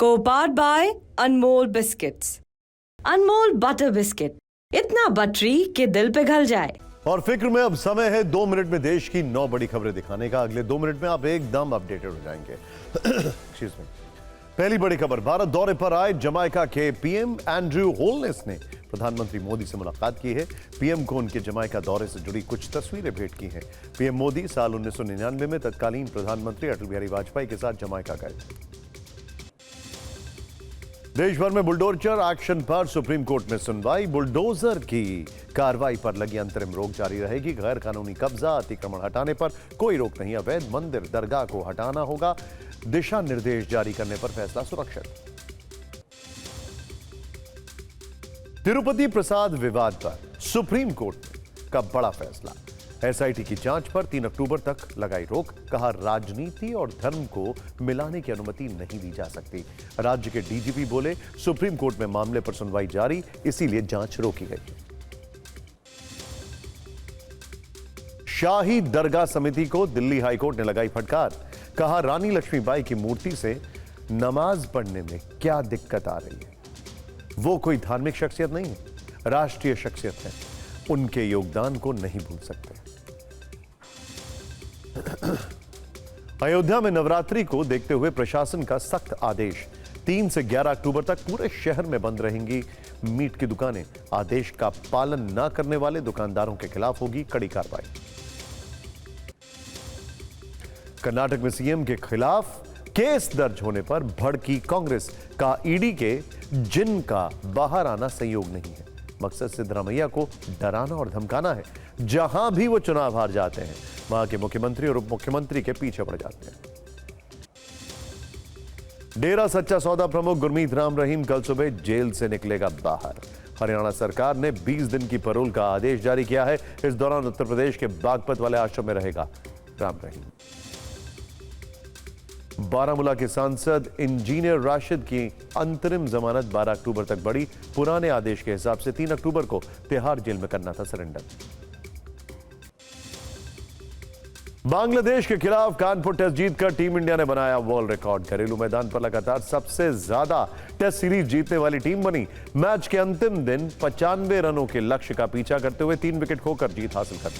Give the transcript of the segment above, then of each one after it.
Co-powered by Anmol biscuits. Anmol butter biscuit, इतना buttery कि दिल पिघल जाए। और फिक्र में अब समय है 2 मिनट में देश की 9 बड़ी खबरें दिखाने का। अगले 2 मिनट में आप एकदम अपडेटेड हो जाएंगे। Excuse me. पहली बड़ी खबर, भारत दौरे पर आए जमाइका के पीएम एंड्रयू होलनेस ने प्रधानमंत्री मोदी से मुलाकात की है। पीएम को उनके जमाइका दौरे से जुड़ी कुछ तस्वीरें भेंट की हैं। पीएम मोदी साल 1999 में तत्कालीन प्रधानमंत्री अटल बिहारी वाजपेयी के साथ जमाइका गए थे। देश भर में बुलडोजर एक्शन पर सुप्रीम कोर्ट में सुनवाई। बुलडोजर की कार्रवाई पर लगी अंतरिम रोक जारी रहेगी। गैर कानूनी कब्जा, अतिक्रमण हटाने पर कोई रोक नहीं। अवैध मंदिर, दरगाह को हटाना होगा। दिशा निर्देश जारी करने पर फैसला सुरक्षित। तिरुपति प्रसाद विवाद पर सुप्रीम कोर्ट का बड़ा फैसला। एसआईटी की जांच पर 3 अक्टूबर तक लगाई रोक। कहा, राजनीति और धर्म को मिलाने की अनुमति नहीं दी जा सकती। राज्य के डीजीपी बोले, सुप्रीम कोर्ट में मामले पर सुनवाई जारी, इसीलिए जांच रोकी गई। शाही दरगाह समिति को दिल्ली हाईकोर्ट ने लगाई फटकार। कहा, रानी लक्ष्मीबाई की मूर्ति से नमाज पढ़ने में क्या दिक्कत आ रही है। वो कोई धार्मिक शख्सियत नहीं है, राष्ट्रीय शख्सियत है। उनके योगदान को नहीं भूल सकते। अयोध्या में नवरात्रि को देखते हुए प्रशासन का सख्त आदेश। 3 से 11 अक्टूबर तक पूरे शहर में बंद रहेंगी मीट की दुकानें। आदेश का पालन न करने वाले दुकानदारों के खिलाफ होगी कड़ी कार्रवाई। कर्नाटक में सीएम के खिलाफ केस दर्ज होने पर भड़की कांग्रेस। का ईडी के जिनका बाहर आना संयोग नहीं है। मकसद सिद्धरामैया को डराना और धमकाना है। जहां भी वो चुनाव हार जाते हैं, वहां के मुख्यमंत्री और उप मुख्यमंत्री के पीछे पड़ जाते हैं। डेरा सच्चा सौदा प्रमुख गुरमीत राम रहीम कल सुबह जेल से निकलेगा बाहर। हरियाणा सरकार ने 20 दिन की पैरोल का आदेश जारी किया है। इस दौरान उत्तर प्रदेश के बागपत वाले आश्रम में रहेगा राम रहीम। बारामूला के सांसद इंजीनियर राशिद की अंतरिम जमानत 12 अक्टूबर तक बढ़ी। पुराने आदेश के हिसाब से 3 अक्टूबर को तिहाड़ जेल में करना था सरेंडर। बांग्लादेश के खिलाफ कानपुर टेस्ट जीतकर टीम इंडिया ने बनाया वर्ल्ड रिकॉर्ड। घरेलू मैदान पर लगातार सबसे ज्यादा टेस्ट सीरीज जीतने वाली टीम बनी। मैच के अंतिम दिन 95 रनों के लक्ष्य का पीछा करते हुए 3 विकेट खोकर जीत हासिल कर ली।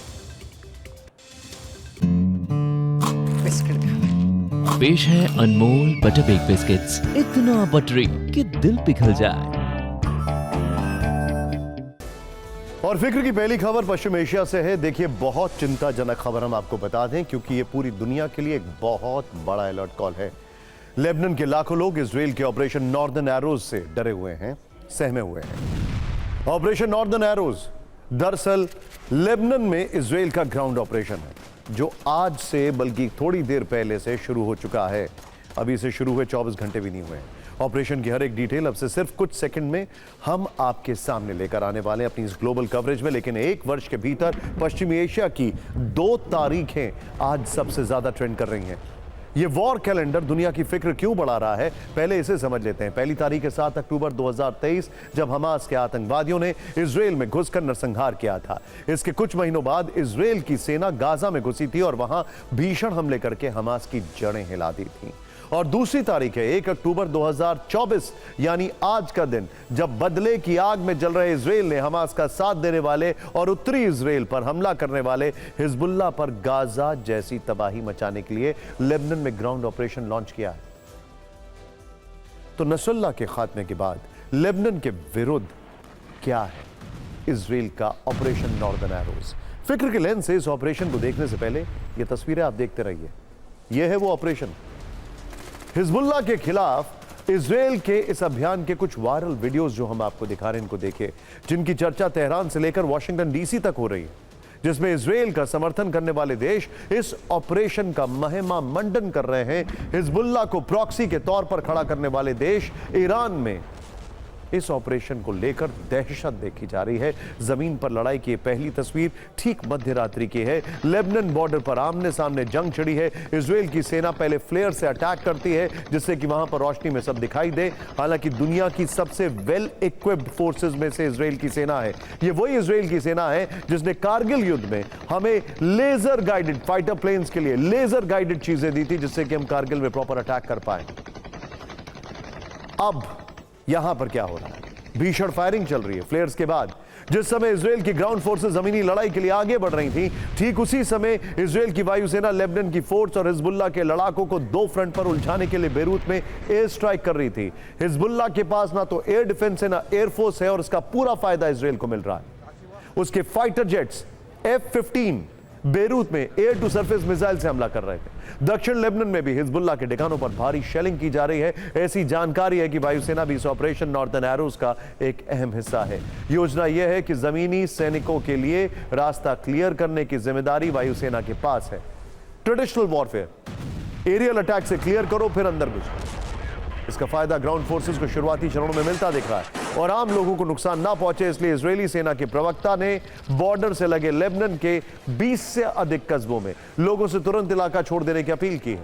पेश है अनमोल बटर बेक बिस्किट्स, इतना बटरी कि दिल पिघल जाए। और फिक्र की पहली खबर पश्चिम एशिया से है। देखिए, बहुत चिंताजनक खबर हम आपको बता दें, क्योंकि ये पूरी दुनिया के लिए एक बहुत बड़ा अलर्ट कॉल है। लेबनान के लाखों लोग इजराइल के ऑपरेशन नॉर्दर्न एरोज से डरे हुए हैं, सहमे हुए हैं। ऑपरेशन नॉर्दर्न एरोज दरअसल लेबनान में इजराइल का ग्राउंड ऑपरेशन है, जो आज से बल्कि थोड़ी देर पहले से शुरू हो चुका है। अभी से शुरू हुए 24 घंटे भी नहीं हुए हैं। ऑपरेशन की हर एक डिटेल अब से सिर्फ कुछ सेकंड में हम आपके सामने लेकर आने वाले हैं अपनी इस ग्लोबल कवरेज में। लेकिन 1 वर्ष के भीतर पश्चिमी एशिया की 2 तारीखें आज सबसे ज्यादा ट्रेंड कर रही हैं। ये वॉर कैलेंडर दुनिया की फिक्र क्यों बढ़ा रहा है, पहले इसे समझ लेते हैं। पहली तारीख है 7 अक्टूबर 2023, जब हमास के आतंकवादियों ने इजराइल में घुसकर नरसंहार किया था। इसके कुछ महीनों बाद इजराइल की सेना गाजा में घुसी थी और वहां भीषण हमले करके हमास की जड़ें हिला दी थी। और दूसरी तारीख है 1 अक्टूबर 2024, यानी आज का दिन, जब बदले की आग में जल रहे इजराइल ने हमास का साथ देने वाले और उत्तरी इजराइल पर हमला करने वाले हिजबुल्लाह पर गाजा जैसी तबाही मचाने के लिए लेबनान में ग्राउंड ऑपरेशन लॉन्च किया है। तो नसरुल्लाह के खात्मे के बाद लेबनान के विरुद्ध क्या है इजराइल का ऑपरेशन नॉर्दर्न एरोज। फिक्र के लेंस से इस ऑपरेशन को देखने से पहले ये तस्वीरें आप देखते रहिए। यह है वो ऑपरेशन। हिजबुल्लाह के खिलाफ इजराइल के इस अभियान के कुछ वायरल वीडियोस जो हम आपको दिखा रहे हैं, इनको देखिए, जिनकी चर्चा तेहरान से लेकर वाशिंगटन डीसी तक हो रही है, जिसमें इजराइल का समर्थन करने वाले देश इस ऑपरेशन का महिमा मंडन कर रहे हैं। हिजबुल्लाह को प्रॉक्सी के तौर पर खड़ा करने वाले देश ईरान में इस ऑपरेशन को लेकर दहशत देखी जा रही है। जमीन पर लड़ाई की पहली तस्वीर ठीक मध्य रात्रि की है। लेबनान बॉर्डर पर आमने सामने जंग छिड़ी है। इजराइल की सेना पहले फ्लेयर से अटैक करती है, जिससे कि वहां पर रोशनी में सब दिखाई दे। हालांकि दुनिया की सबसे वेल इक्विप्ड फोर्सेस में से इजराइल की सेना है। ये वही इजराइल की सेना है जिसने कारगिल युद्ध में हमें लेजर गाइडेड फाइटर प्लेन्स के लिए लेजर गाइडेड चीजें दी थी, जिससे कि हम कारगिल में प्रॉपर अटैक कर पाए। अब यहां पर क्या हो रहा है? भीषण फायरिंग चल रही है फ्लेयर्स के बाद। जिस समय इजराइल की ग्राउंड फोर्सेस जमीनी लड़ाई के लिए आगे बढ़ रही थी, ठीक उसी समय इजराइल की वायुसेना लेबनान की फोर्स और हिजबुल्लाह के लड़ाकों को दो फ्रंट पर उलझाने के लिए बेरूत में एयर स्ट्राइक कर रही थी। हिजबुल्लाह के पास ना तो एयर डिफेंस है ना एयरफोर्स है, और इसका पूरा फायदा इजराइल को मिल रहा है। उसके फाइटर जेट्स F-15 बेरूत में एयर टू सरफेस मिसाइल से हमला कर रहे थे। दक्षिण लेबनान में भी हिजबुल्लाह के ठिकानों पर भारी शेलिंग की जा रही है। ऐसी जानकारी है कि वायुसेना भी इस ऑपरेशन नॉर्दर्न एरोज का एक अहम हिस्सा है। योजना यह है कि जमीनी सैनिकों के लिए रास्ता क्लियर करने की जिम्मेदारी वायुसेना के पास है। ट्रेडिशनल वॉरफेयर, एरियल अटैक से क्लियर करो फिर अंदर घुसो। इसका फायदा ग्राउंड फोर्सेस को शुरुआती चरणों में मिलता दिख रहा है और आम लोगों को नुकसान ना पहुंचे, इसलिए इजरायली सेना के प्रवक्ता ने बॉर्डर से लगे लेबनान के 20 से अधिक कस्बों में लोगों से तुरंत इलाका छोड़ देने की अपील की है।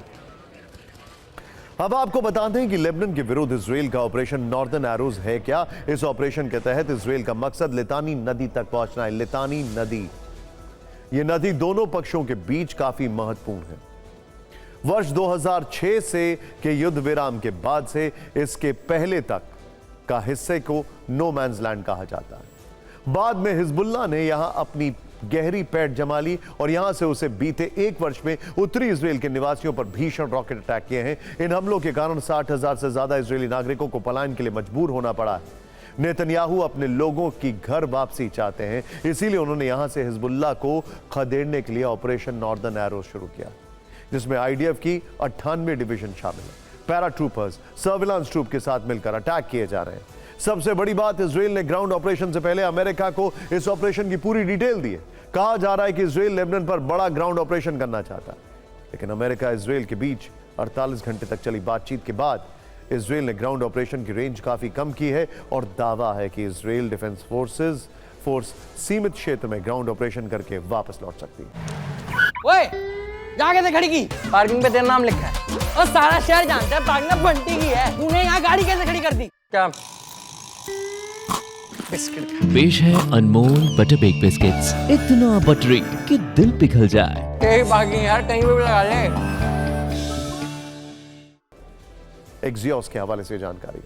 अब आपको बता दें कि लेबनान के विरुद्ध इजराइल का ऑपरेशन नॉर्दर्न एरोज है क्या। इस ऑपरेशन के तहत इजराइल का मकसद लितानी नदी तक पहुंचना है। लितानी नदी, यह नदी दोनों पक्षों के बीच काफी महत्वपूर्ण है। वर्ष 2006 से के युद्ध विराम के बाद से इसके पहले तक का हिस्से को नो मैन्स लैंड कहा जाता है। बाद में हिजबुल्लाह ने यहां अपनी गहरी पैठ जमा ली और यहां से उसे बीते एक वर्ष में उत्तरी इजराइल के निवासियों पर भीषण रॉकेट अटैक किए हैं। इन हमलों के कारण 60,000 से ज्यादा इजरायली नागरिकों को पलायन के लिए मजबूर होना पड़ा है। नेतन्याहू अपने लोगों की घर वापसी चाहते हैं, इसीलिए उन्होंने यहां से हिजबुल्लाह को खदेड़ने के लिए ऑपरेशन नॉर्दर्न एरोज शुरू किया, जिसमें आईडीएफ की 98 डिवीजन शामिल है। पैरा ट्रूपर्स, सर्विलांस ट्रूप के साथ मिलकर अटैक किए जा रहे हैं। सबसे बड़ी बात, इजराइल ने ग्राउंड ऑपरेशन से पहले अमेरिका को इस ऑपरेशन की पूरी डिटेल दी है। कहा जा रहा है कि इजराइल लेबनान पर बड़ा ग्राउंड ऑपरेशन करना चाहता है, लेकिन अमेरिका इजराइल के बीच 48 घंटे तक चली बातचीत के बाद इजराइल ने ग्राउंड ऑपरेशन की रेंज काफी कम की है और दावा है कि इजराइल डिफेंस फोर्स सीमित क्षेत्र में ग्राउंड ऑपरेशन करके वापस लौट सकती है। ओए, यहाँ कैसे खड़ी की? पार्किंग पे तेरा नाम लिखा है और सारा शहर जानता है पार्किंग ना बंटी की है। तूने यहाँ गाड़ी कैसे खड़ी कर दी? क्या बिस्किट? पेश है अनमोल बटर बेक बिस्किट्स, इतना बटरी कि दिल पिघल जाए। कहीं पार्किंग यार, कहीं भी लगा ले। एक्सियोस के हवाले से जानकारी।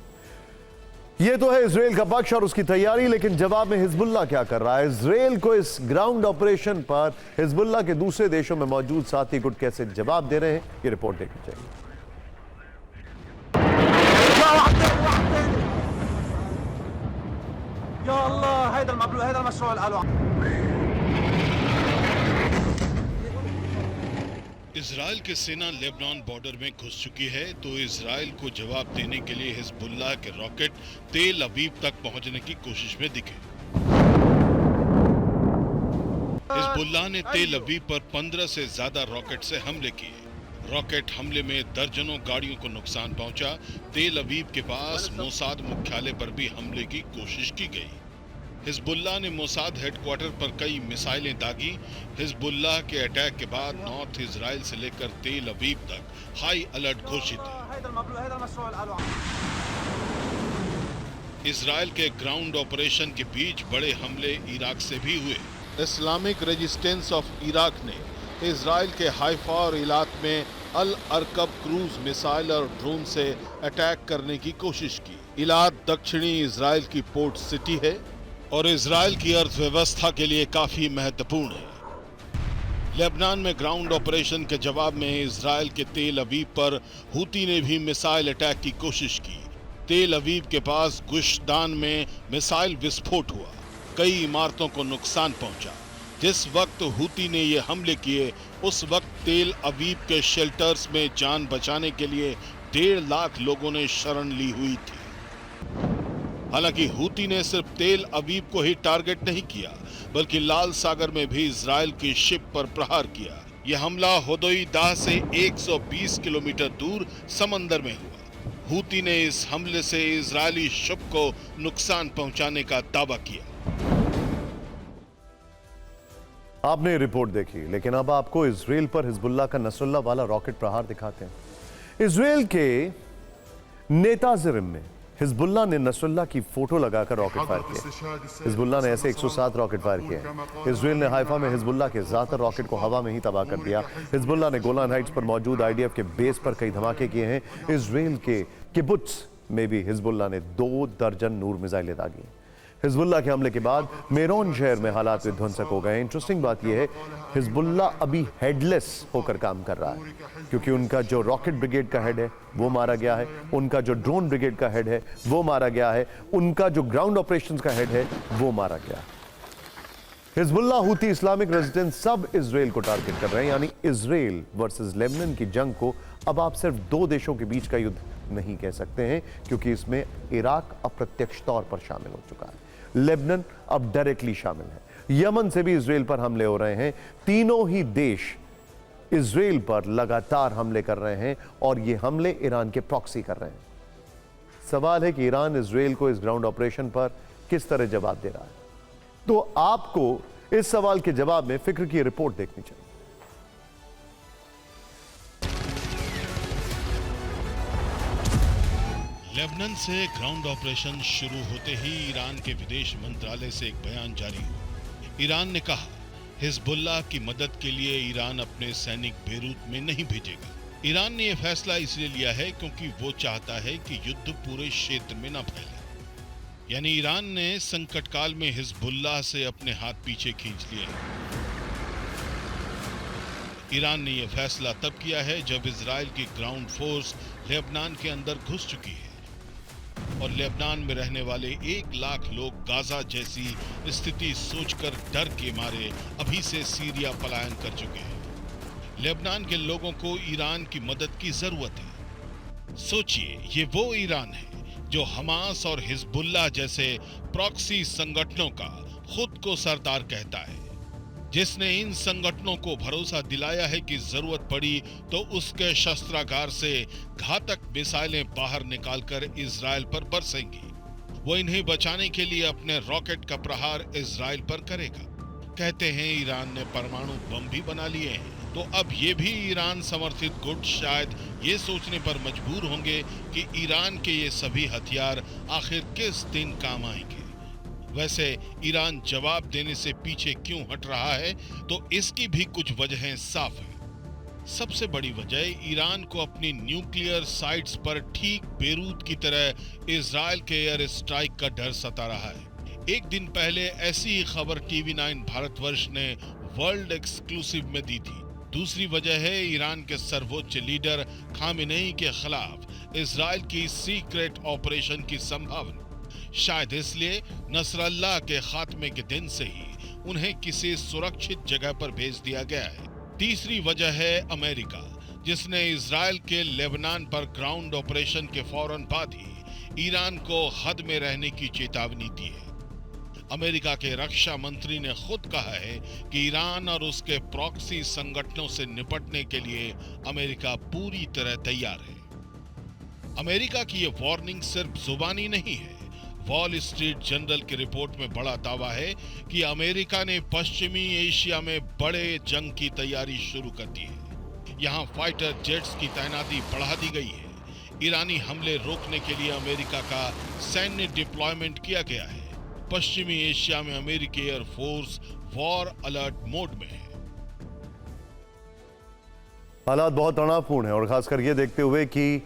यह तो है इजराइल का पक्ष और उसकी तैयारी, लेकिन जवाब में हिजबुल्लाह क्या कर रहा है? इजराइल को इस ग्राउंड ऑपरेशन पर हिजबुल्लाह के दूसरे देशों में मौजूद साथी गुट कैसे जवाब दे रहे हैं, ये रिपोर्ट देखनी चाहिए। इजराइल की सेना लेबनान बॉर्डर में घुस चुकी है, तो इजराइल को जवाब देने के लिए हिजबुल्लाह के रॉकेट तेल अवीव तक पहुंचने की कोशिश में दिखे। हिजबुल्लाह ने तेल अवीव पर 15 से ज्यादा रॉकेट से हमले किए। रॉकेट हमले में दर्जनों गाड़ियों को नुकसान पहुंचा। तेल अवीव के पास मोसाद मुख्यालय पर भी हमले की कोशिश की गई। हिजबुल्लाह ने मोसाद हेडक्वार्टर पर कई मिसाइलें दागी। हिजबुल्लाह के अटैक के बाद नॉर्थ इजराइल से लेकर तेल अवीव तक हाई अलर्ट घोषित है। इजराइल के ग्राउंड ऑपरेशन के बीच बड़े हमले इराक से भी हुए। इस्लामिक रेजिस्टेंस ऑफ इराक ने इजराइल के हाइफा और इलाक में अल अरकब क्रूज मिसाइल और ड्रोन से अटैक करने की कोशिश की। इलाक दक्षिणी इजराइल की पोर्ट सिटी है और इजराइल की अर्थव्यवस्था के लिए काफी महत्वपूर्ण है। लेबनान में ग्राउंड ऑपरेशन के जवाब में इजराइल के तेल अवीव पर हूती ने भी मिसाइल अटैक की कोशिश की। तेल अवीव के पास गुशदान में मिसाइल विस्फोट हुआ, कई इमारतों को नुकसान पहुंचा। जिस वक्त हूती ने ये हमले किए, उस वक्त तेल अवीव के शेल्टर्स में जान बचाने के लिए 1.5 लाख लोगों ने शरण ली हुई थी। हालांकि हूती ने सिर्फ तेल अवीव को ही टारगेट नहीं किया, बल्कि लाल सागर में भी इजराइल की शिप पर प्रहार किया। यह हमला होदोई दाह से 120 किलोमीटर दूर समंदर में हुआ। हूती ने इस हमले से इजरायली शिप को नुकसान पहुंचाने का दावा किया। आपने रिपोर्ट देखी, लेकिन अब आपको इजराइल पर हिजबुल्लाह का नसरुल्लाह वाला रॉकेट प्रहार दिखाते हैं। इजराइल के नेताजिम में हिजबुल्लाह ने नसरुल्लाह की फोटो लगाकर रॉकेट फायर किया। हिजबुल्लाह ने ऐसे 107 रॉकेट फायर किए। इजराइल ने हाइफा में हिजबुल्लाह के ज्यादातर रॉकेट को हवा में ही तबाह कर दिया। हिजबुल्लाह ने गोलान हाइट्स पर मौजूद आईडीएफ के बेस पर कई धमाके किए हैं। इजराइल के किबुत्स में भी हिजबुल्लाह ने 2 दर्जन नूर मिसाइलें दागी। हिजबुल्लाह के हमले के बाद मेरोन शहर में हालात विध्वंसक हो गए। इंटरेस्टिंग बात यह है, हिजबुल्लाह अभी हेडलेस होकर काम कर रहा है, क्योंकि उनका जो रॉकेट ब्रिगेड का हेड है वो मारा गया है, उनका जो ड्रोन ब्रिगेड का हेड है वो मारा गया है, उनका जो ग्राउंड ऑपरेशंस का हेड है वो मारा गया है। हिजबुल्लाह, हूती, इस्लामिक रेजिस्टेंस सब इजराइल को टारगेट कर रहे हैं। यानी इजराइल वर्सेस लेबनान की जंग को अब आप सिर्फ 2 देशों के बीच का युद्ध नहीं कह सकते हैं, क्योंकि इसमें इराक अप्रत्यक्ष तौर पर शामिल हो चुका है, लेबनान अब डायरेक्टली शामिल है, यमन से भी इजराइल पर हमले हो रहे हैं। तीनों ही देश इजराइल पर लगातार हमले कर रहे हैं और ये हमले ईरान के प्रॉक्सी कर रहे हैं। सवाल है कि ईरान इजराइल को इस ग्राउंड ऑपरेशन पर किस तरह जवाब दे रहा है। तो आपको इस सवाल के जवाब में फिक्र की रिपोर्ट देखनी चाहिए। लेबनान से ग्राउंड ऑपरेशन शुरू होते ही ईरान के विदेश मंत्रालय से एक बयान जारी हुआ। ईरान ने कहा, हिजबुल्लाह की मदद के लिए ईरान अपने सैनिक बेरूत में नहीं भेजेगा। ईरान ने यह फैसला इसलिए लिया है क्योंकि वो चाहता है कि युद्ध पूरे क्षेत्र में न फैले। यानी ईरान ने संकट काल में हिजबुल्लाह से अपने हाथ पीछे खींच लिए। ईरान ने यह फैसला तब किया है जब इजराइल की ग्राउंड फोर्स लेबनान के अंदर घुस चुकी है और लेबनान में रहने वाले 1 लाख लोग गाजा जैसी स्थिति सोचकर डर के मारे अभी से सीरिया पलायन कर चुके हैं। लेबनान के लोगों को ईरान की मदद की जरूरत है। सोचिए, ये वो ईरान है जो हमास और हिजबुल्लाह जैसे प्रॉक्सी संगठनों का खुद को सरदार कहता है, जिसने इन संगठनों को भरोसा दिलाया है कि जरूरत पड़ी तो उसके शस्त्रागार से घातक मिसाइलें बाहर निकालकर इजराइल पर बरसेंगी। वो इन्हें बचाने के लिए अपने रॉकेट का प्रहार इजराइल पर करेगा। कहते हैं ईरान ने परमाणु बम भी बना लिए हैं, तो अब ये भी ईरान समर्थित गुट शायद ये सोचने पर मजबूर होंगे कि ईरान के ये सभी हथियार आखिर किस दिन काम आएंगे। वैसे ईरान जवाब देने से पीछे क्यों हट रहा है, तो इसकी भी कुछ वजहें साफ हैं। सबसे बड़ी वजह ईरान को अपनी न्यूक्लियर साइट्स पर ठीक बेरूत की तरह इजराइल के एयर स्ट्राइक का डर सता रहा है। एक दिन पहले ऐसी ही खबर टीवी 9 भारतवर्ष ने वर्ल्ड एक्सक्लूसिव में दी थी। दूसरी वजह है ईरान के सर्वोच्च लीडर खामेनेई के खिलाफ इजराइल की सीक्रेट ऑपरेशन की संभावना। शायद इसलिए नसरल्लाह के खात्मे के दिन से ही उन्हें किसी सुरक्षित जगह पर भेज दिया गया है। तीसरी वजह है अमेरिका, जिसने इजराइल के लेबनान पर ग्राउंड ऑपरेशन के फौरन बाद ही ईरान को हद में रहने की चेतावनी दी है। अमेरिका के रक्षा मंत्री ने खुद कहा है कि ईरान और उसके प्रॉक्सी संगठनों से निपटने के लिए अमेरिका पूरी तरह तैयार है। अमेरिका की यह वार्निंग सिर्फ जुबानी नहीं है। वॉल स्ट्रीट जर्नल की रिपोर्ट में बड़ा दावा है कि अमेरिका ने पश्चिमी एशिया में बड़े जंग की तैयारी शुरू कर दी है। यहाँ फाइटर जेट्स की तैनाती बढ़ा दी गई है। ईरानी हमले रोकने के लिए अमेरिका का सैन्य डिप्लॉयमेंट किया गया है। पश्चिमी एशिया में अमेरिकी एयरफोर्स वॉर अलर्ट मोड में है। हालात बहुत तनावपूर्ण है और खासकर ये देखते हुए कि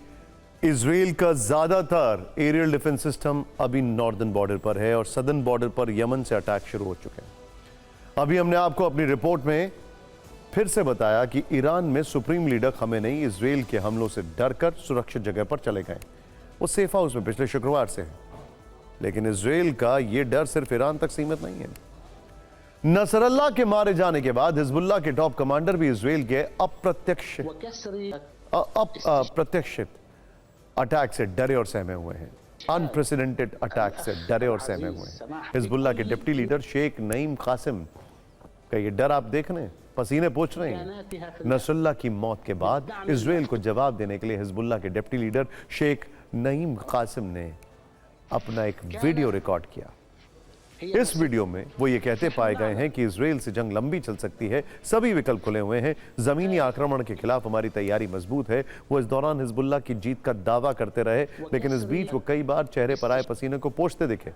इजराइल का ज्यादातर एरियल डिफेंस सिस्टम अभी नॉर्दर्न बॉर्डर पर है और सदर्न बॉर्डर पर यमन से अटैक शुरू हो चुके हैं। अभी हमने आपको अपनी रिपोर्ट में फिर से बताया कि ईरान में सुप्रीम लीडर खमेनेई इजराइल के हमलों से डरकर सुरक्षित जगह पर चले गए। वो सेफ हाउस में पिछले शुक्रवार से है। लेकिन इजराइल का यह डर सिर्फ ईरान तक सीमित नहीं है। नसरल्लाह के मारे जाने के बाद हिजबुल्लाह के टॉप कमांडर भी इजराइल के अप्रत्याशित अटैक से डरे और सहमे हुए हैं। अनप्रेसिडेंटेड अटैक से डरे और सहमे हुए हैं। हिजबुल्लाह के डिप्टी लीडर शेख नईम कासिम का ये डर आप देख रहे हैं, पसीने पोंछ रहे हैं। नसरल्लाह की मौत के बाद इजराइल को जवाब देने के लिए हिजबुल्लाह के डिप्टी लीडर शेख नईम कासिम ने अपना एक वीडियो रिकॉर्ड किया। इस वीडियो में वो ये कहते पाए गए हैं कि इजराइल से जंग लंबी चल सकती है, सभी विकल्प खुले हुए हैं, जमीनी आक्रमण के खिलाफ हमारी तैयारी मजबूत है। वो इस दौरान हिजबुल्लाह की जीत का दावा करते रहे, लेकिन इस बीच वो कई बार चेहरे पर आए पसीने को पोंछते दिखे।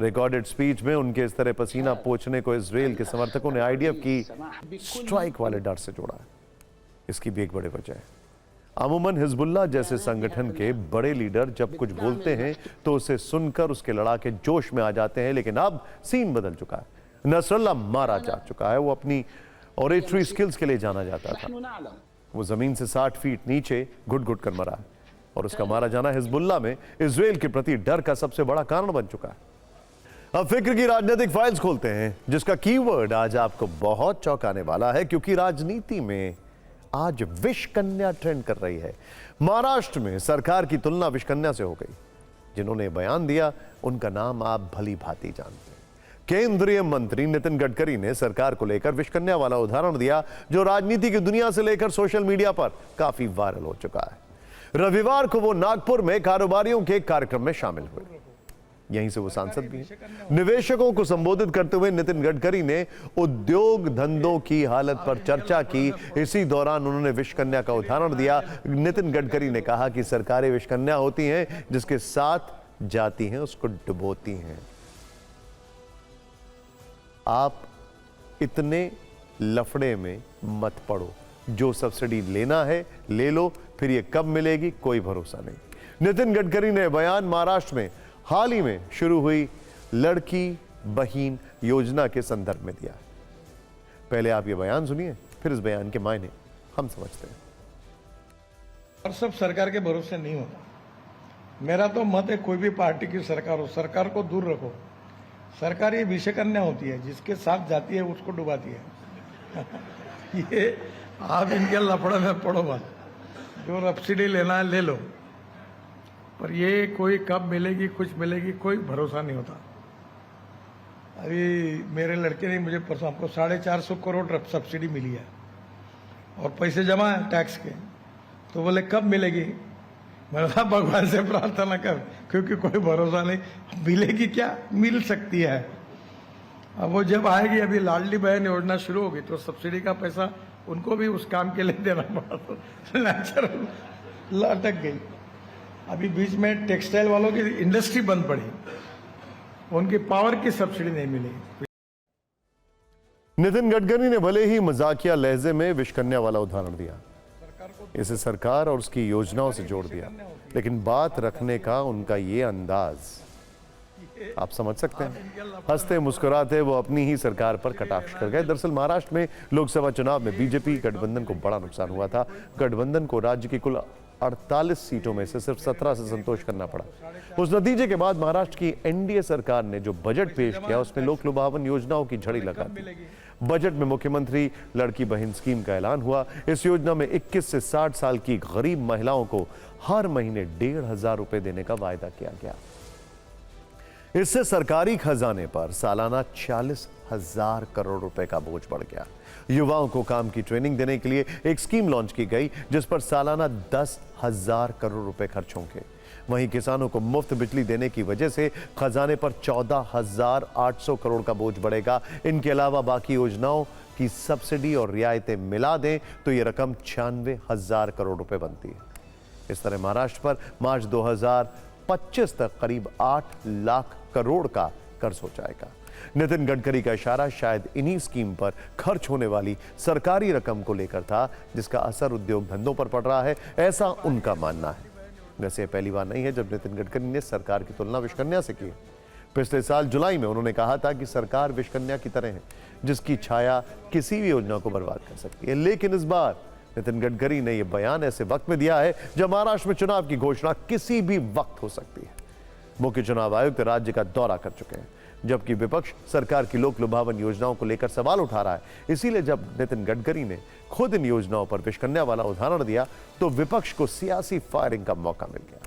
रिकॉर्डेड स्पीच में उनके इस तरह पसीना पोंछने को इजराइल के समर्थकों ने आईडीएफ की स्ट्राइक वाले डर से जोड़ा है। इसकी भी एक बड़ी वजह है, अमूमन हिजबुल्लाह जैसे संगठन के बड़े लीडर जब कुछ बोलते हैं तो उसे सुनकर उसके लड़ाके जोश में आ जाते हैं, लेकिन अब सीन बदल चुका है। नसरल्लाह मारा जा चुका है। वो अपनी ऑरेटरी स्किल्स के लिए जाना जाता था। वो जमीन से 60 फीट नीचे घुट घुट कर मरा है और उसका मारा जाना हिजबुल्लाह में इजराइल के प्रति डर का सबसे बड़ा कारण बन चुका है। अब फिक्र की राजनीतिक फाइल्स खोलते हैं, जिसका कीवर्ड आज आपको बहुत चौंकाने वाला है, क्योंकि राजनीति में आज विष कन्या ट्रेंड कर रही है। महाराष्ट्र में सरकार की तुलना विष कन्या से हो गई। जिन्होंने बयान दिया उनका नाम आप भली भांति जानते हैं। केंद्रीय मंत्री नितिन गडकरी ने सरकार को लेकर विष कन्या वाला उदाहरण दिया, जो राजनीति की दुनिया से लेकर सोशल मीडिया पर काफी वायरल हो चुका है। रविवार को वो नागपुर में कारोबारियों के एक कार्यक्रम में शामिल हुए। यहीं से वो सांसद भी हैं। निवेशकों को संबोधित करते हुए नितिन गडकरी ने उद्योग धंधों की हालत पर चर्चा की। इसी दौरान उन्होंने विष कन्या का उदाहरण दिया। नितिन गडकरी ने कहा कि सरकारें विष कन्या होती हैं, जिसके साथ जाती हैं उसको डुबोती हैं। आप इतने लफड़े में मत पड़ो। जो सब्सिडी लेना है ले लो, फिर ये कब मिलेगी कोई भरोसा नहीं। नितिन गडकरी ने बयान महाराष्ट्र में हाल ही में शुरू हुई लड़की बहन योजना के संदर्भ में दिया। पहले आप ये बयान सुनिए, फिर इस बयान के मायने हम समझते हैं। और सब सरकार के भरोसे नहीं होता। मेरा तो मत है, कोई भी पार्टी की सरकार हो, सरकार को दूर रखो। सरकार ये विषय कन्या होती है, जिसके साथ जाती है उसको डुबाती है। ये आप इनके लफड़े में पड़ो मत। जो सब्सिडी लेना है ले लो, पर ये कोई कब मिलेगी कुछ मिलेगी कोई भरोसा नहीं होता। अभी मेरे लड़के ने मुझे परसों हमको 450 करोड़ सब्सिडी मिली है और पैसे जमा है टैक्स के, तो बोले कब मिलेगी। मैंने कहा भगवान से प्रार्थना कर, क्योंकि कोई भरोसा नहीं। मिलेगी क्या, मिल सकती है। अब वो जब आएगी, अभी लाडली बहन योजना शुरू होगी तो सब्सिडी का पैसा उनको भी उस काम के लिए देना पड़ा, तो नेचुरल अटक गई। अभी बीच में टेक्सटाइल वालों की इंडस्ट्री बंद पड़ी, उनकी पावर की सब्सिडी नहीं मिली। नितिन गडकरी ने भले ही मजाकिया लहजे में विष कन्या वाला उदाहरण दिया, इसे सरकार और उसकी योजनाओं से जोड़ दिया, लेकिन बात रखने का उनका ये अंदाज आप समझ सकते हैं। हंसते मुस्कुराते वो अपनी ही सरकार पर कटाक्ष कर गए। दरअसल महाराष्ट्र में लोकसभा चुनाव में बीजेपी गठबंधन को बड़ा नुकसान हुआ था। गठबंधन को राज्य की कुल 48 सीटों में से सिर्फ 17 से संतोष करना पड़ा। उस नतीजे के बाद महाराष्ट्र की एनडीए सरकार ने जो बजट पेश किया उसमें लोक लुभावन योजनाओं की झड़ी लगा दी। बजट में मुख्यमंत्री लड़की बहन स्कीम का ऐलान हुआ। इस योजना में 21 से 60 साल की गरीब महिलाओं को हर महीने 1,500 रुपए देने का वायदा किया गया। इससे सरकारी खजाने पर सालाना 40,000 करोड़ रुपए का बोझ बढ़ गया। युवाओं को काम की ट्रेनिंग देने के लिए एक स्कीम लॉन्च की गई, जिस पर सालाना 10,000 करोड़ रुपए खर्च होंगे। वहीं किसानों को मुफ्त बिजली देने की वजह से खजाने पर 14,800 करोड़ का बोझ बढ़ेगा। इनके अलावा बाकी योजनाओं की सब्सिडी और रियायतें मिला दें तो यह रकम 96,000 करोड़ रुपए बनती है। इस तरह महाराष्ट्र पर मार्च 2025 तक करीब 8 लाख करोड़ का कर्ज हो जाएगा। नितिन गडकरी का इशारा शायद इन्हीं स्कीम पर खर्च होने वाली सरकारी रकम को लेकर था, जिसका असर उद्योग धंधों पर पड़ रहा है, ऐसा उनका मानना है। वैसे पहली बार नहीं है जब नितिन गडकरी ने सरकार की तुलना विष कन्या से की। पिछले साल जुलाई में उन्होंने कहा था कि सरकार विष कन्या की तरह है, जिसकी छाया किसी भी योजना को बर्बाद कर सकती है। लेकिन इस बार नितिन गडकरी ने यह बयान ऐसे वक्त में दिया है जब महाराष्ट्र में चुनाव की घोषणा किसी भी वक्त हो सकती है। मुख्य चुनाव आयुक्त राज्य का दौरा कर चुके हैं, जबकि विपक्ष सरकार की लोक लुभावन योजनाओं को लेकर सवाल उठा रहा है। इसीलिए जब नितिन गडकरी ने खुद इन योजनाओं पर विष कन्या वाला उदाहरण दिया तो विपक्ष को सियासी फायरिंग का मौका मिल गया।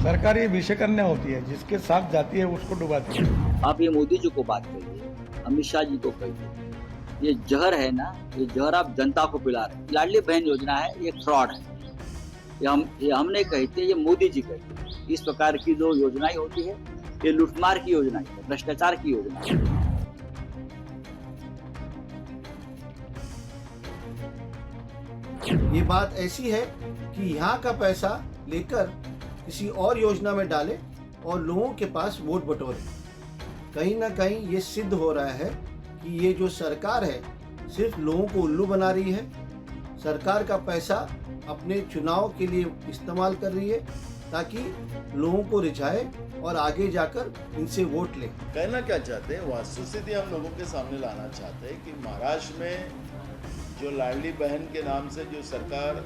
सरकार ये विषय कन्या होती है, जिसके साथ जाती है उसको डुबाती है। आप ये मोदी जी को बात करिए, अमित शाह जी को कहिए, ये जहर है ना, ये जहर आप जनता को पिला रहे हैं। लाडली बहन योजना है, ये फ्रॉड है। ये हम नहीं कहते, ये मोदी जी कहते हैं। इस प्रकार की जो योजनाएं होती है, ये लूटमार की योजना है, भ्रष्टाचार की योजना है। ये बात ऐसी है कि यहाँ का पैसा लेकर किसी और योजना में डाले और लोगों के पास वोट बटोरे। कहीं ना कहीं ये सिद्ध हो रहा है कि ये जो सरकार है सिर्फ लोगों को उल्लू बना रही है, सरकार का पैसा अपने चुनाव के लिए इस्तेमाल कर रही है ताकि लोगों को रिझाए और आगे जाकर इनसे वोट ले। कहना क्या चाहते हैं, वस्तुस्थिति हम लोगों के सामने लाना चाहते हैं कि महाराष्ट्र में जो लाडली बहन के नाम से जो सरकार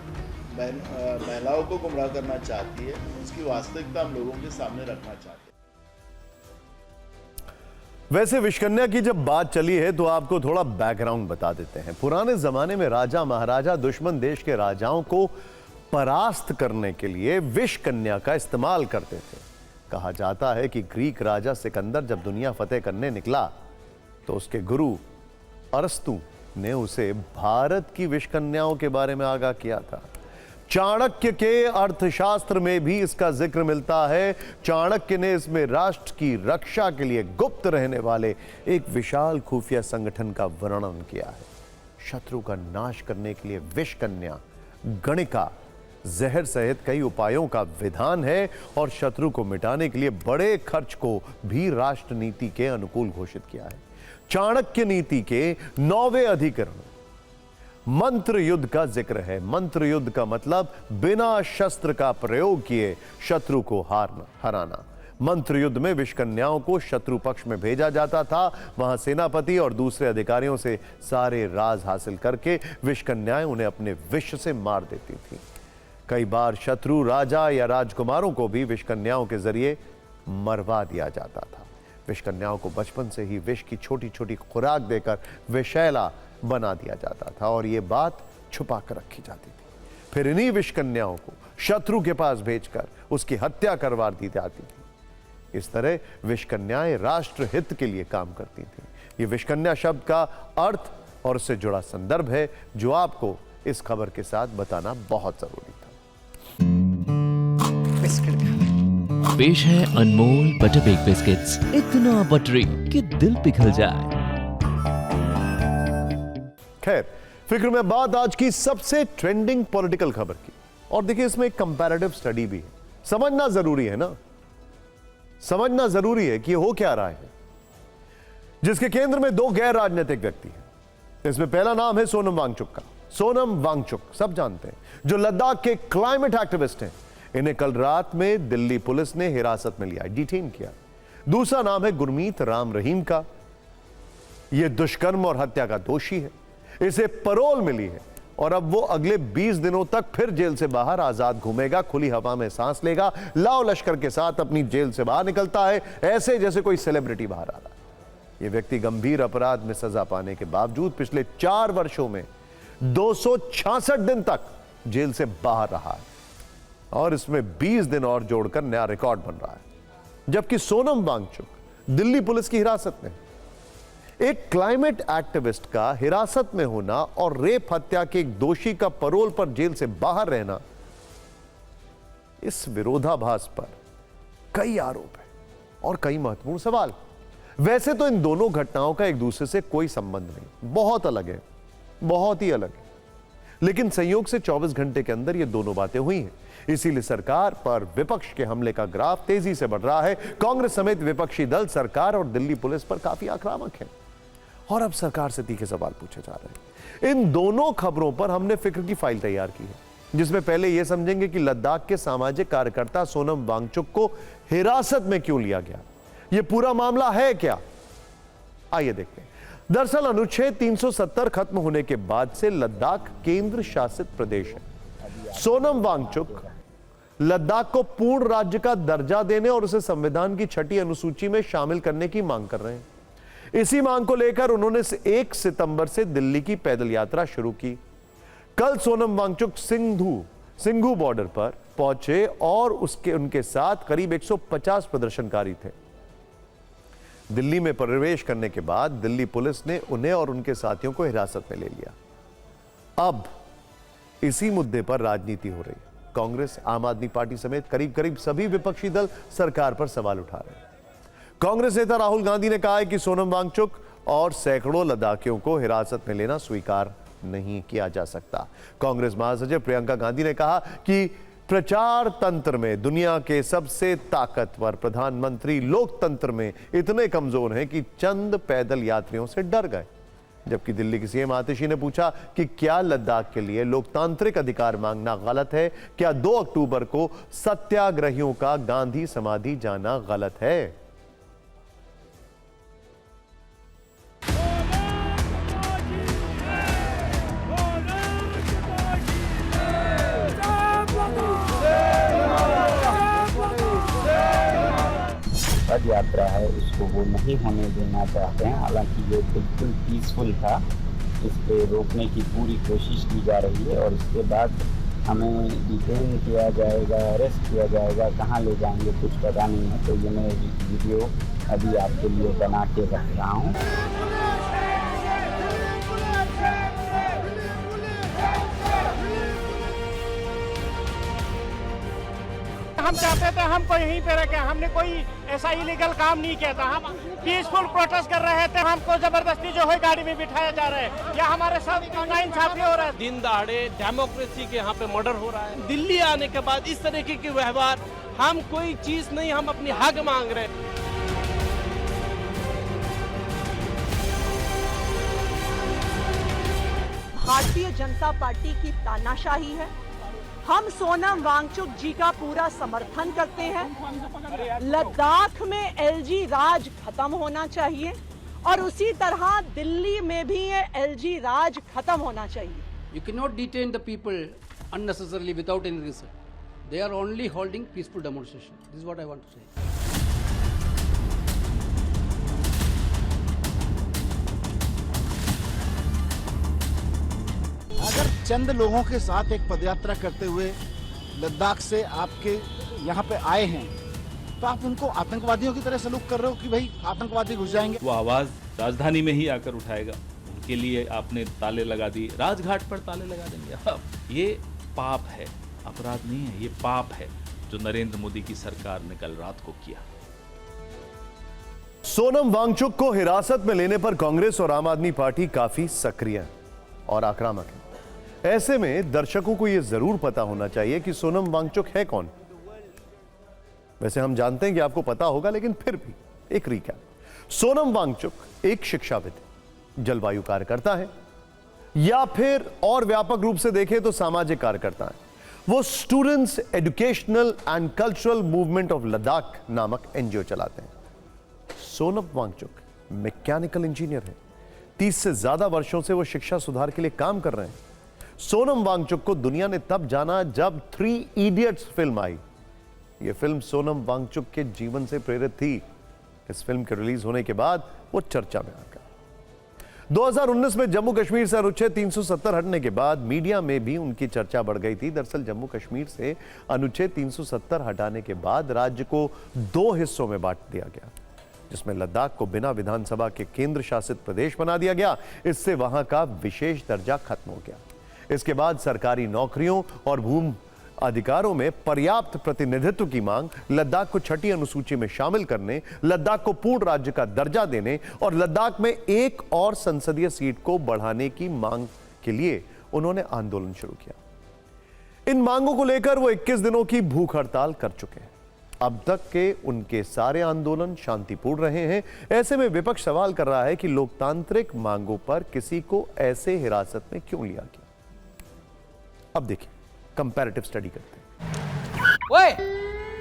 महिलाओं को गुमराह करना चाहती है, उसकी वास्तविकता हम लोगों के सामने रखना चाहते हैं। वैसे विषकन्या की जब बात चली है तो आपको थोड़ा बैकग्राउंड बता देते हैं। पुराने जमाने में राजा महाराजा दुश्मन देश के राजाओं को परास्त करने के लिए विषकन्या का इस्तेमाल करते थे। कहा जाता है कि ग्रीक राजा सिकंदर जब दुनिया फतेह करने निकला तो उसके गुरु अरस्तु ने उसे भारत की विषकन्याओं के बारे में आगाह किया था। चाणक्य के अर्थशास्त्र में भी इसका जिक्र मिलता है। चाणक्य ने इसमें राष्ट्र की रक्षा के लिए गुप्त रहने वाले एक विशाल खुफिया संगठन का वर्णन किया है। शत्रु का नाश करने के लिए विषकन्या, गणिका, जहर सहित कई उपायों का विधान है और शत्रु को मिटाने के लिए बड़े खर्च को भी राष्ट्र नीति के अनुकूल घोषित किया है। चाणक्य नीति के 9वें अधिकरण मंत्र युद्ध का जिक्र है। मंत्र युद्ध का मतलब बिना शस्त्र का प्रयोग किए शत्रु को हराना। मंत्र युद्ध में विषकन्याओं को शत्रु पक्ष में भेजा जाता था। वहां सेनापति और दूसरे अधिकारियों से सारे राज हासिल करके विषकन्याएं उन्हें अपने विष से मार देती थी। कई बार शत्रु राजा या राजकुमारों को भी विषकन्याओं के जरिए मरवा दिया जाता था। विषकन्याओं को बचपन से ही विष की छोटी छोटी खुराक देकर विषैला बना दिया जाता था और यह बात छुपा कर रखी जाती थी। फिर इन्हीं विषकन्याओं को शत्रु के पास भेजकर उसकी हत्या करवा दी जाती थी। इस तरह विषकन्याएं राष्ट्र हित के लिए काम करती थी। ये विषकन्या शब्द का अर्थ और उससे जुड़ा संदर्भ है जो आपको इस खबर के साथ बताना बहुत जरूरी था। पेश है अनमोल बटर बेक बिस्किट्स, इतना बटरी कि दिल पिघल जाए। खैर, फिक्र में बात आज की सबसे ट्रेंडिंग पॉलिटिकल खबर की। और देखिए, इसमें एक कंपैरेटिव स्टडी भी है। समझना जरूरी है ना, समझना जरूरी है कि हो क्या रहा है। जिसके केंद्र में 2 गैर राजनीतिक व्यक्ति हैं। इसमें पहला नाम है सोनम वांगचुक का। सोनम वांगचुक सब जानते हैं, जो लद्दाख के क्लाइमेट एक्टिविस्ट हैं। इन्हें कल रात में दिल्ली पुलिस ने हिरासत में लिया, डिटेन किया। दूसरा नाम है गुरमीत राम रहीम का। यह दुष्कर्म और हत्या का दोषी है। इसे पैरोल मिली है और अब वो अगले 20 दिनों तक फिर जेल से बाहर आजाद घूमेगा, खुली हवा में सांस लेगा, लाव लश्कर के साथ अपनी जेल से बाहर निकलता है, ऐसे जैसे कोई सेलिब्रिटी बाहर आ रहा है। यह व्यक्ति गंभीर अपराध में सजा पाने के बावजूद पिछले 4 वर्षों में 266 दिन तक जेल से बाहर रहा है और इसमें 20 दिन और जोड़कर नया रिकॉर्ड बन रहा है। जबकि सोनम वांगचुक दिल्ली पुलिस की हिरासत में। एक क्लाइमेट एक्टिविस्ट का हिरासत में होना और रेप हत्या के एक दोषी का पैरोल पर जेल से बाहर रहना, इस विरोधाभास पर कई आरोप है और कई महत्वपूर्ण सवाल। वैसे तो इन दोनों घटनाओं का एक दूसरे से कोई संबंध नहीं, बहुत अलग है, बहुत ही अलग है। लेकिन संयोग से 24 घंटे के अंदर ये दोनों बातें हुई हैं। इसीलिए सरकार पर विपक्ष के हमले का ग्राफ तेजी से बढ़ रहा है। कांग्रेस समेत विपक्षी दल सरकार और दिल्ली पुलिस पर काफी आक्रामक है और अब सरकार से तीखे सवाल पूछे जा रहे हैं। इन दोनों खबरों पर हमने फिक्र की फाइल तैयार की है, जिसमें पहले यह समझेंगे कि लद्दाख के सामाजिक कार्यकर्ता सोनम वांगचुक को हिरासत में क्यों लिया गया, यह पूरा मामला है क्या। आइए देखते हैं। दरअसल अनुच्छेद 370 खत्म होने के बाद से लद्दाख केंद्र शासित प्रदेश है। सोनम वांगचुक लद्दाख को पूर्ण राज्य का दर्जा देने और उसे संविधान की 6ठी अनुसूची में शामिल करने की मांग कर रहे हैं। इसी मांग को लेकर उन्होंने 1 सितंबर से दिल्ली की पैदल यात्रा शुरू की। कल सोनम वांगचुक सिंघू बॉर्डर पर पहुंचे और उनके साथ करीब 150 प्रदर्शनकारी थे। दिल्ली में प्रवेश करने के बाद दिल्ली पुलिस ने उन्हें और उनके साथियों को हिरासत में ले लिया। अब इसी मुद्दे पर राजनीति हो रही है। कांग्रेस, आम आदमी पार्टी समेत करीब सभी विपक्षी दल सरकार पर सवाल उठा रहे हैं। कांग्रेस नेता राहुल गांधी ने कहा है कि सोनम वांगचुक और सैकड़ों लद्दाखियों को हिरासत में लेना स्वीकार नहीं किया जा सकता। कांग्रेस महासचिव प्रियंका गांधी ने कहा कि प्रचार तंत्र में दुनिया के सबसे ताकतवर प्रधानमंत्री लोकतंत्र में इतने कमजोर हैं कि चंद पैदल यात्रियों से डर गए। जबकि दिल्ली की सीएम आतिशी ने पूछा कि क्या लद्दाख के लिए लोकतांत्रिक अधिकार मांगना गलत है? क्या 2 अक्टूबर को सत्याग्रहियों का गांधी समाधि जाना गलत है? पद यात्रा है उसको वो नहीं होने देना चाहते हैं। हालांकि ये बिल्कुल पीसफुल था, इस पे रोकने की पूरी कोशिश की जा रही है और इसके बाद हमें डिटेन किया जाएगा, अरेस्ट किया जाएगा, कहाँ ले जाएंगे कुछ पता नहीं है। तो ये मैं वीडियो अभी आपके लिए बना के रख रहा हूँ। हम चाहते थे हमको यहीं पे रखे, हमने कोई ऐसा इलीगल काम नहीं किया था। हम पीसफुल प्रोटेस्ट कर रहे थे, हमको जबरदस्ती जो है गाड़ी में बिठाया जा रहा है या हमारे साथ नाइंसाफी हो रहा है। दिन दहाड़े डेमोक्रेसी के यहाँ पे मर्डर हो रहा है। दिल्ली आने के बाद इस तरीके के व्यवहार, हम कोई चीज नहीं, हम अपनी हक मांग रहे हैं। भारतीय जनता पार्टी की तानाशाही है। हम सोनम वांगचुक जी का पूरा समर्थन करते हैं। लद्दाख में एलजी राज खत्म होना चाहिए और उसी तरह दिल्ली में भी ये एलजी राज खत्म होना चाहिए। You cannot detain the people unnecessarily without any reason. They are only holding peaceful demonstration. This is what I want to say. अगर चंद लोगों के साथ एक पदयात्रा करते हुए लद्दाख से आपके यहाँ पे आए हैं तो आप उनको आतंकवादियों की तरह सलूक कर रहे हो कि भाई आतंकवादी घुस जाएंगे। वो आवाज राजधानी में ही आकर उठाएगा, उनके लिए आपने ताले लगा दिए, राजघाट पर ताले लगा देंगे। अब ये पाप है, अपराध नहीं है, ये पाप है जो नरेंद्र मोदी की सरकार ने कल रात को किया। सोनम वांगचुक को हिरासत में लेने पर कांग्रेस और आम आदमी पार्टी काफी सक्रिय और आक्रामक है। ऐसे में दर्शकों को यह जरूर पता होना चाहिए कि सोनम वांगचुक है कौन। वैसे हम जानते हैं कि आपको पता होगा, लेकिन फिर भी एक रिकैप। सोनम वांगचुक एक शिक्षाविद, जलवायु कार्यकर्ता है, या फिर और व्यापक रूप से देखें तो सामाजिक कार्यकर्ता है। वो students educational and cultural movement of Ladakh नामक एनजीओ चलाते हैं। सोनम वांगचुक मैकेनिकल इंजीनियर है। 30 से ज्यादा वर्षों से वो शिक्षा सुधार के लिए काम कर रहे हैं। सोनम वांगचुक को दुनिया ने तब जाना जब 3 इडियट्स फिल्म आई। यह फिल्म सोनम वांगचुक के जीवन से प्रेरित थी। इस फिल्म के रिलीज होने के बाद वो चर्चा में आ गया। 2019 में जम्मू कश्मीर से अनुच्छेद 370 हटने के बाद मीडिया में भी उनकी चर्चा बढ़ गई थी। दरअसल जम्मू कश्मीर से अनुच्छेद 370 हटाने के बाद राज्य को 2 हिस्सों में बांट दिया गया, जिसमें लद्दाख को बिना विधानसभा के केंद्र शासित प्रदेश बना दिया गया। इससे वहां का विशेष दर्जा खत्म हो गया। इसके बाद सरकारी नौकरियों और भूमि अधिकारों में पर्याप्त प्रतिनिधित्व की मांग, लद्दाख को 6ठी अनुसूची में शामिल करने, लद्दाख को पूर्ण राज्य का दर्जा देने और लद्दाख में एक और संसदीय सीट को बढ़ाने की मांग के लिए उन्होंने आंदोलन शुरू किया। इन मांगों को लेकर वो 21 दिनों की भूख हड़ताल कर चुके हैं। अब तक के उनके सारे आंदोलन शांतिपूर्ण रहे हैं। ऐसे में विपक्ष सवाल कर रहा है कि लोकतांत्रिक मांगों पर किसी को ऐसे हिरासत में क्यों लिया गया। अब देखिए, कंपैरेटिव स्टडी करते हैं। ओए,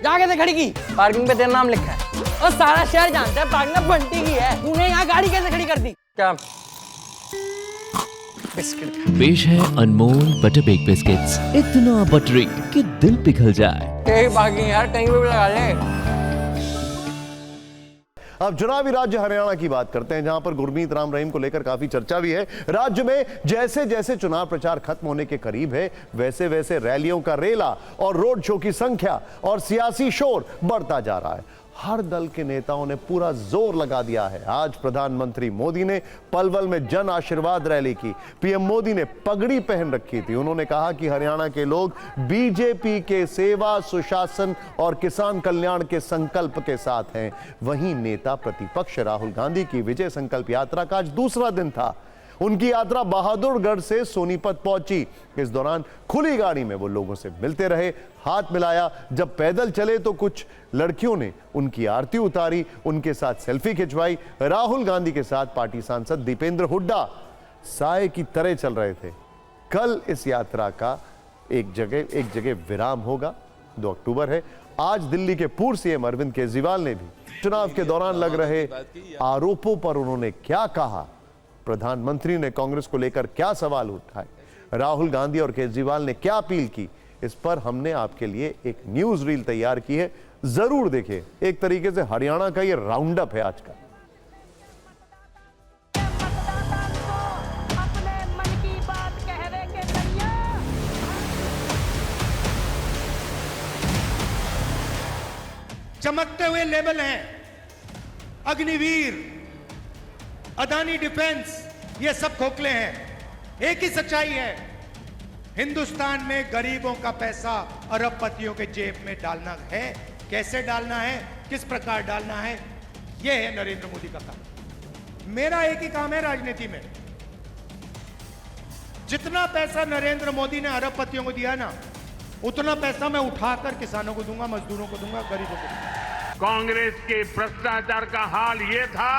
जाके से खड़ी की पार्किंग पे तेरा नाम लिखा है और सारा शहर जानता है पार्किंग में बंटी की है। तूने यहाँ गाड़ी कैसे खड़ी कर दी? क्या बिस्किट? पेश है अनमोल बटर बेक बिस्किट्स, इतना बटरी कि दिल पिघल जाए। पार्किंग यार कहीं पे भी लगा ले। अब चुनावी राज्य हरियाणा की बात करते हैं, जहां पर गुरमीत राम रहीम को लेकर काफी चर्चा भी है। राज्य में जैसे जैसे चुनाव प्रचार खत्म होने के करीब है, वैसे वैसे रैलियों का रेला और रोड शो की संख्या और सियासी शोर बढ़ता जा रहा है। हर दल के नेताओं ने पूरा जोर लगा दिया है। आज प्रधानमंत्री मोदी ने पलवल में जन आशीर्वाद रैली की। पीएम मोदी ने पगड़ी पहन रखी थी। उन्होंने कहा कि हरियाणा के लोग बीजेपी के सेवा, सुशासन और किसान कल्याण के संकल्प के साथ हैं। वहीं नेता प्रतिपक्ष राहुल गांधी की विजय संकल्प यात्रा का आज दूसरा दिन था। उनकी यात्रा बहादुरगढ़ से सोनीपत पहुंची। इस दौरान खुली गाड़ी में वो लोगों से मिलते रहे, हाथ मिलाया। जब पैदल चले तो कुछ लड़कियों ने उनकी आरती उतारी, उनके साथ सेल्फी खिंचवाई। राहुल गांधी के साथ पार्टी सांसद दीपेंद्र हुड्डा साए की तरह चल रहे थे। कल इस यात्रा का एक जगह विराम होगा। 2 अक्टूबर है। आज दिल्ली के पूर्व सीएम अरविंद केजरीवाल ने भी चुनाव के दौरान लग रहे आरोपों पर उन्होंने क्या कहा, प्रधानमंत्री ने कांग्रेस को लेकर क्या सवाल उठाए, राहुल गांधी और केजरीवाल ने क्या अपील की, इस पर हमने आपके लिए एक न्यूज रील तैयार की है। जरूर देखिए। एक तरीके से हरियाणा का ये राउंड अप है आज का। चमकते हुए लेबल हैं, अग्निवीर, अदानी डिफेंस, ये सब खोखले हैं। एक ही सच्चाई है, हिंदुस्तान में गरीबों का पैसा अरबपतियों के जेब में डालना है। कैसे डालना है, किस प्रकार डालना है, यह है नरेंद्र मोदी का काम। मेरा एक ही काम है राजनीति में, जितना पैसा नरेंद्र मोदी ने अरबपतियों को दिया ना, उतना पैसा मैं उठाकर किसानों को दूंगा, मजदूरों को दूंगा, गरीबों को दूंगा। कांग्रेस के भ्रष्टाचार का हाल यह था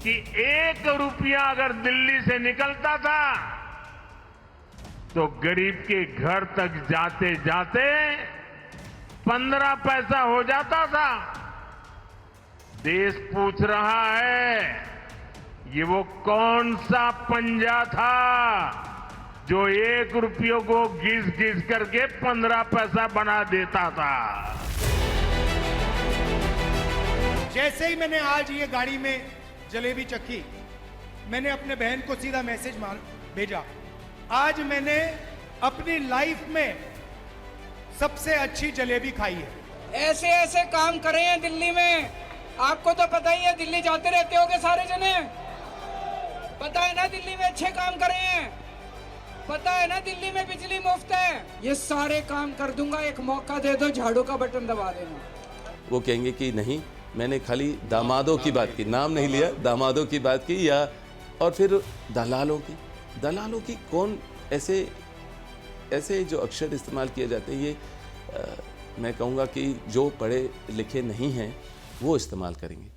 कि 1 रुपया अगर दिल्ली से निकलता था तो गरीब के घर तक जाते जाते 15 पैसा हो जाता था। देश पूछ रहा है, ये वो कौन सा पंजा था जो 1 रुपये को घिस घिस करके 15 पैसा बना देता था। जैसे ही मैंने आज ये गाड़ी में जलेबी चखी, मैंने अपने बहन को सीधा मैसेज भेजा, आज मैंने अपनी लाइफ में सबसे अच्छी जलेबी खाई है। ऐसे ऐसे काम करे हैं दिल्ली में, आपको तो पता ही है, दिल्ली जाते रहते होगे सारे जने, पता है ना दिल्ली में अच्छे काम करे हैं, पता है ना दिल्ली में बिजली मुफ्त है। ये सारे काम कर दूंगा, एक मौका दे दो, झाड़ू का बटन दबा देना। वो कहेंगे कि नहीं, मैंने खाली दामादों की बात की, नाम नहीं लिया, दामादों की बात की, या और फिर दलालों की कौन ऐसे जो अक्षर इस्तेमाल किए जाते हैं, ये मैं कहूँगा कि जो पढ़े लिखे नहीं हैं वो इस्तेमाल करेंगे।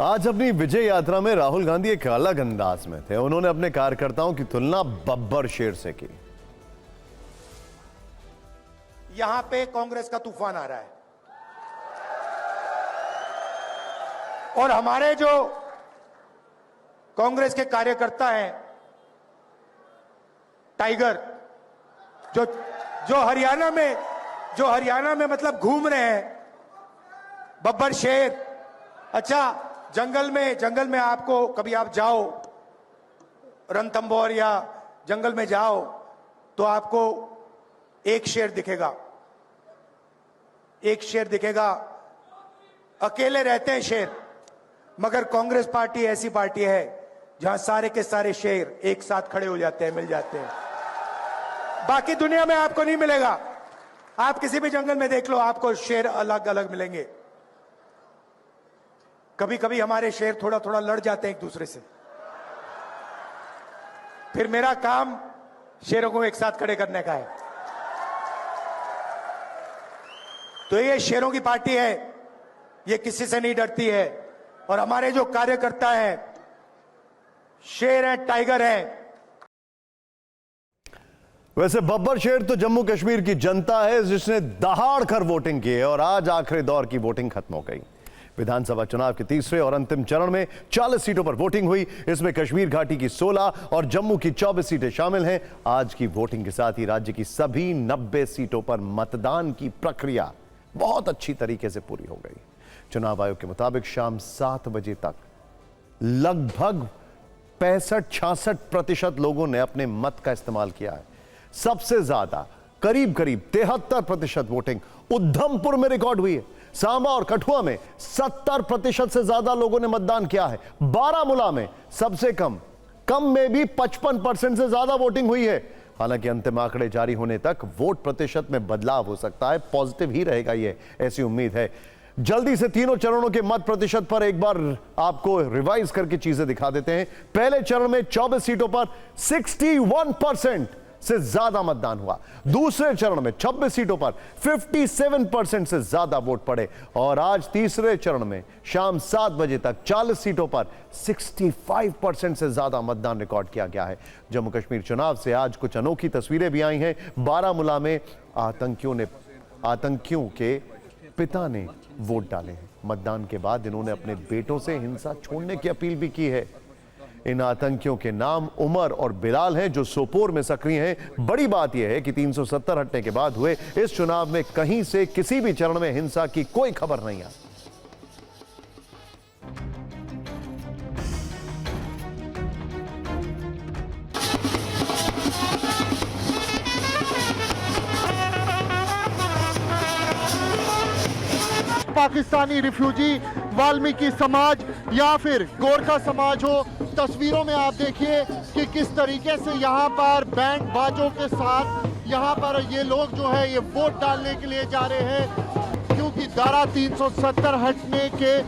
आज अपनी विजय यात्रा में राहुल गांधी एक अलग अंदाज में थे। उन्होंने अपने कार्यकर्ताओं की तुलना बब्बर शेर से की। यहां पे कांग्रेस का तूफान आ रहा है और हमारे जो कांग्रेस के कार्यकर्ता हैं, टाइगर, जो हरियाणा में मतलब घूम रहे हैं, बब्बर शेर। अच्छा, जंगल में आपको कभी आप जाओ, रणथंभौर या जंगल में जाओ तो आपको एक शेर दिखेगा, अकेले रहते हैं शेर। मगर कांग्रेस पार्टी ऐसी पार्टी है जहां सारे के सारे शेर एक साथ खड़े हो जाते हैं, मिल जाते हैं। बाकी दुनिया में आपको नहीं मिलेगा। आप किसी भी जंगल में देख लो, आपको शेर अलग अलग मिलेंगे। कभी कभी हमारे शेर थोड़ा थोड़ा लड़ जाते हैं एक दूसरे से, फिर मेरा काम शेरों को एक साथ खड़े करने का है। तो ये शेरों की पार्टी है, ये किसी से नहीं डरती है। और हमारे जो कार्यकर्ता हैं, शेर हैं, टाइगर हैं। वैसे बब्बर शेर तो जम्मू कश्मीर की जनता है, जिसने दहाड़ कर वोटिंग की है और आज आखिरी दौर की वोटिंग खत्म हो गई। विधानसभा चुनाव के तीसरे और अंतिम चरण में 40 सीटों पर वोटिंग हुई। इसमें कश्मीर घाटी की 16 और जम्मू की 24 सीटें शामिल हैं। आज की वोटिंग के साथ ही राज्य की सभी 90 सीटों पर मतदान की प्रक्रिया बहुत अच्छी तरीके से पूरी हो गई। चुनाव आयोग के मुताबिक शाम 7 बजे तक लगभग 65-66% लोगों ने अपने मत का इस्तेमाल किया है। सबसे ज्यादा करीब 73% वोटिंग उधमपुर में रिकॉर्ड हुई है। सांबा और कठुआ में 70% से ज्यादा लोगों ने मतदान किया है। बारामूला में सबसे कम में भी 55% से ज्यादा वोटिंग हुई है। हालांकि अंतिम आंकड़े जारी होने तक वोट प्रतिशत में बदलाव हो सकता है, पॉजिटिव ही रहेगा ये, ऐसी उम्मीद है। जल्दी से तीनों चरणों के मत प्रतिशत पर एक बार आपको रिवाइज करके चीजें दिखा देते हैं। पहले चरण में 24 सीटों पर 61% से ज्यादा मतदान हुआ। दूसरे चरण में 26 सीटों पर 57% से ज्यादा वोट पड़े और आज तीसरे चरण में शाम 7 बजे तक 40 सीटों पर 65% से ज्यादा मतदान रिकॉर्ड किया गया है। जम्मू कश्मीर चुनाव से आज कुछ अनोखी तस्वीरें भी आई हैं। बारामूला में आतंकियों के पिता ने वोट डाले हैं। मतदान के बाद इन्होंने अपने बेटों से हिंसा छोड़ने की अपील भी की है। इन आतंकियों के नाम उमर और बिलाल हैं, जो सोपोर में सक्रिय हैं। बड़ी बात यह है कि 370 हटने के बाद हुए इस चुनाव में कहीं से किसी भी चरण में हिंसा की कोई खबर नहीं आई। पाकिस्तानी रिफ्यूजी, वाल्मीकि समाज या फिर गोरखा समाज हो, तस्वीरों में आप देखिए कि किस तरीके से यहाँ पर बैंड बाजों के साथ यहाँ पर ये लोग जो है ये वोट डालने के लिए जा रहे हैं, क्योंकि धारा 370 हटने के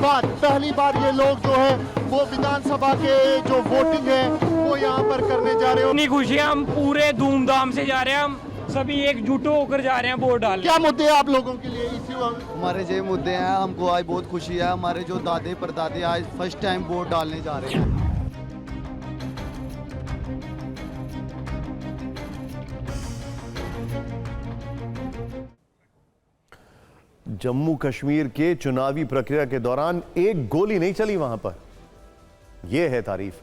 बाद पहली बार ये लोग जो है वो विधानसभा के जो वोटिंग है वो यहाँ पर करने जा रहे हैं। इतनी खुशी है, हम पूरे धूमधाम से जा रहे हैं, हम सभी एकजुट होकर जा रहे हैं वोट डालने। क्या मुद्दे हैं आप लोगों के लिए? हमारे जो मुद्दे हैं, हमको आज बहुत खुशी है। हमारे जो दादे परदादे आज फर्स्ट टाइम वोट डालने जा रहे हैं। जम्मू कश्मीर के चुनावी प्रक्रिया के दौरान एक गोली नहीं चली वहां पर। यह है तारीफ।